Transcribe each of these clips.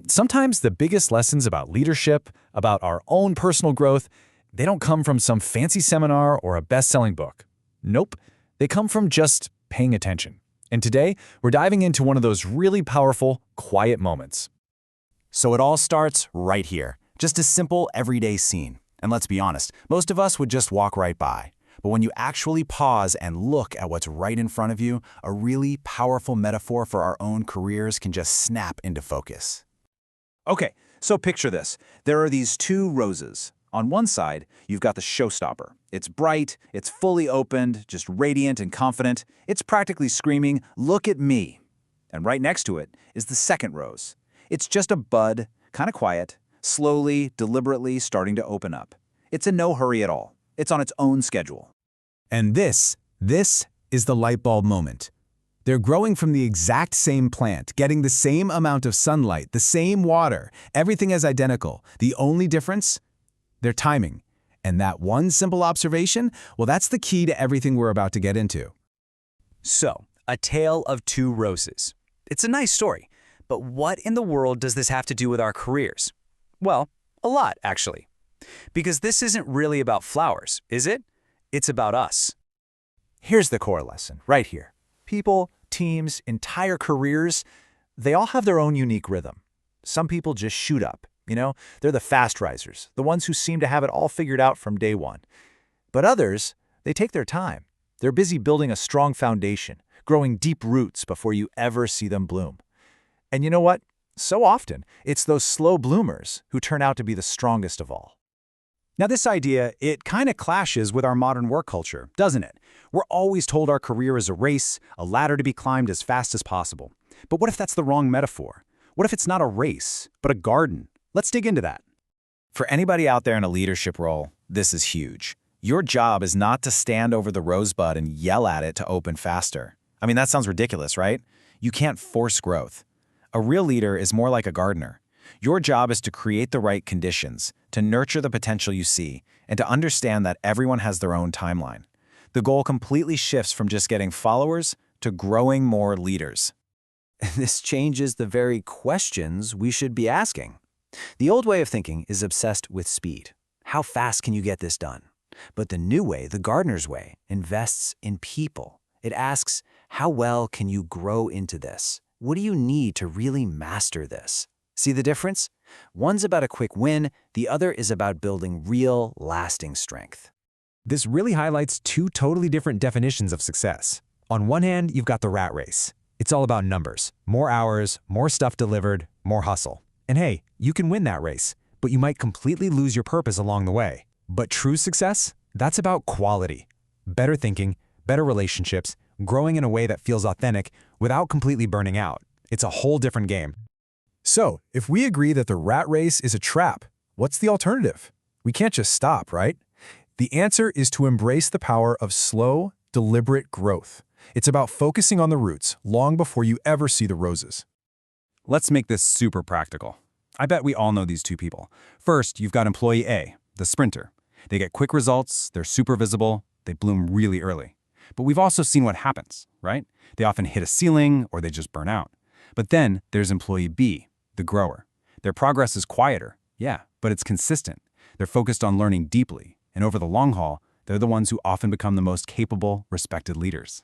Sometimes the biggest lessons about leadership, about our own personal growth, they don't come from some fancy seminar or a best-selling book. Nope, they come from just paying attention. And today, we're diving into one of those really powerful, quiet moments. So it all starts right here. Just a simple, everyday scene. And let's be honest, most of us would just walk right by. But when you actually pause and look at what's right in front of you, a really powerful metaphor for our own careers can just snap into focus. Okay, so picture this. There are these two roses. On one side, you've got the showstopper. It's bright, it's fully opened, just radiant and confident. It's practically screaming, "Look at me." And right next to it is the second rose. It's just a bud, kind of quiet, slowly, deliberately starting to open up. It's in no hurry at all. It's on its own schedule. And this is the light bulb moment. They're growing from the exact same plant, getting the same amount of sunlight, the same water. Everything is identical. The only difference? Their timing. And that one simple observation, well, that's the key to everything we're about to get into. So, A Tale of Two Roses. It's a nice story, but what in the world does this have to do with our careers? Well, a lot, actually. Because this isn't really about flowers, is it? It's about us. Here's the core lesson, right here. People, teams, entire careers, they all have their own unique rhythm. Some people just shoot up, They're the fast risers, the ones who seem to have it all figured out from day one. But others, they take their time. They're busy building a strong foundation, growing deep roots before you ever see them bloom. And you know what? So often, it's those slow bloomers who turn out to be the strongest of all. Now this idea, it kind of clashes with our modern work culture, doesn't it? We're always told our career is a race, a ladder to be climbed as fast as possible. But what if that's the wrong metaphor? What if it's not a race, but a garden? Let's dig into that. For anybody out there in a leadership role, this is huge. Your job is not to stand over the rosebud and yell at it to open faster. I mean, that sounds ridiculous, right? You can't force growth. A real leader is more like a gardener. Your job is to create the right conditions, to nurture the potential you see, and to understand that everyone has their own timeline. The goal completely shifts from just getting followers to growing more leaders. This changes the very questions we should be asking. The old way of thinking is obsessed with speed. How fast can you get this done? But the new way, the gardener's way, invests in people. It asks, how well can you grow into this? What do you need to really master this? See the difference? One's about a quick win, the other is about building real, lasting strength. This really highlights two totally different definitions of success. On one hand, you've got the rat race. It's all about numbers, more hours, more stuff delivered, more hustle. And hey, you can win that race, but you might completely lose your purpose along the way. But true success? That's about quality. Better thinking, better relationships, growing in a way that feels authentic without completely burning out. It's a whole different game. So, if we agree that the rat race is a trap, what's the alternative? We can't just stop, right? The answer is to embrace the power of slow, deliberate growth. It's about focusing on the roots long before you ever see the roses. Let's make this super practical. I bet we all know these two people. First, you've got employee A, the sprinter. They get quick results, they're super visible, they bloom really early. But we've also seen what happens, right? They often hit a ceiling or they just burn out. But then there's employee B, the grower. Their progress is quieter, yeah, but it's consistent. They're focused on learning deeply, and over the long haul, they're the ones who often become the most capable, respected leaders.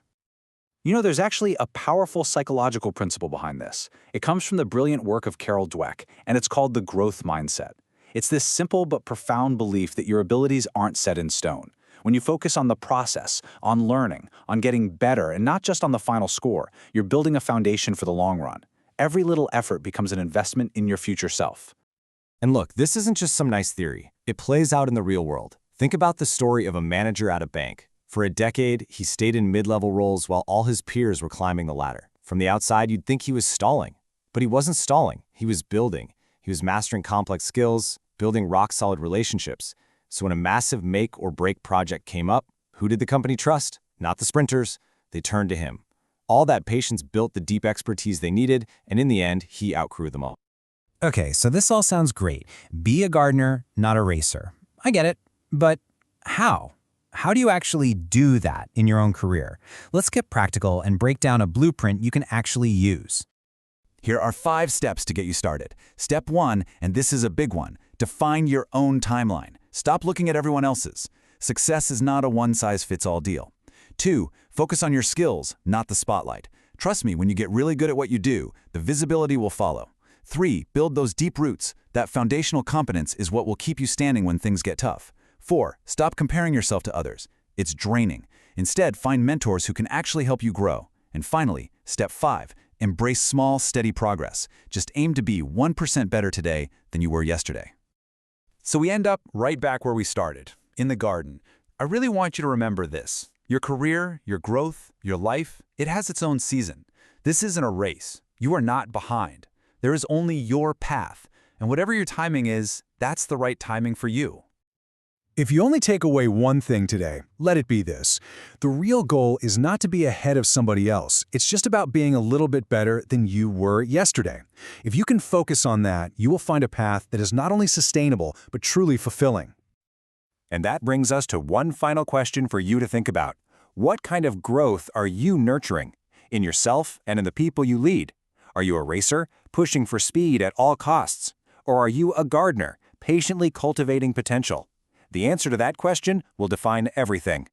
There's actually a powerful psychological principle behind this. It comes from the brilliant work of Carol Dweck, and it's called the growth mindset. It's this simple but profound belief that your abilities aren't set in stone. When you focus on the process, on learning, on getting better, and not just on the final score, you're building a foundation for the long run. Every little effort becomes an investment in your future self. And look, this isn't just some nice theory. It plays out in the real world. Think about the story of a manager at a bank. For a decade, he stayed in mid-level roles while all his peers were climbing the ladder. From the outside, you'd think he was stalling. But he wasn't stalling. He was building. He was mastering complex skills, building rock-solid relationships. So when a massive make-or-break project came up, who did the company trust? Not the sprinters. They turned to him. All that patience built the deep expertise they needed, and in the end, he outgrew them all. Okay, so this all sounds great. Be a gardener, not a racer. I get it, but how? How do you actually do that in your own career? Let's get practical and break down a blueprint you can actually use. Here are 5 steps to get you started. Step 1, and this is a big one, define your own timeline. Stop looking at everyone else's. Success is not a one-size-fits-all deal. 2, focus on your skills, not the spotlight. Trust me, when you get really good at what you do, the visibility will follow. 3, build those deep roots. That foundational competence is what will keep you standing when things get tough. 4, stop comparing yourself to others. It's draining. Instead, find mentors who can actually help you grow. And finally, step 5, embrace small, steady progress. Just aim to be 1% better today than you were yesterday. So we end up right back where we started, in the garden. I really want you to remember this. Your career, your growth, your life, it has its own season. This isn't a race. You are not behind. There is only your path. And whatever your timing is, that's the right timing for you. If you only take away one thing today, let it be this. The real goal is not to be ahead of somebody else. It's just about being a little bit better than you were yesterday. If you can focus on that, you will find a path that is not only sustainable, but truly fulfilling. And that brings us to one final question for you to think about. What kind of growth are you nurturing in yourself and in the people you lead? Are you a racer, pushing for speed at all costs? Or are you a gardener, patiently cultivating potential? The answer to that question will define everything.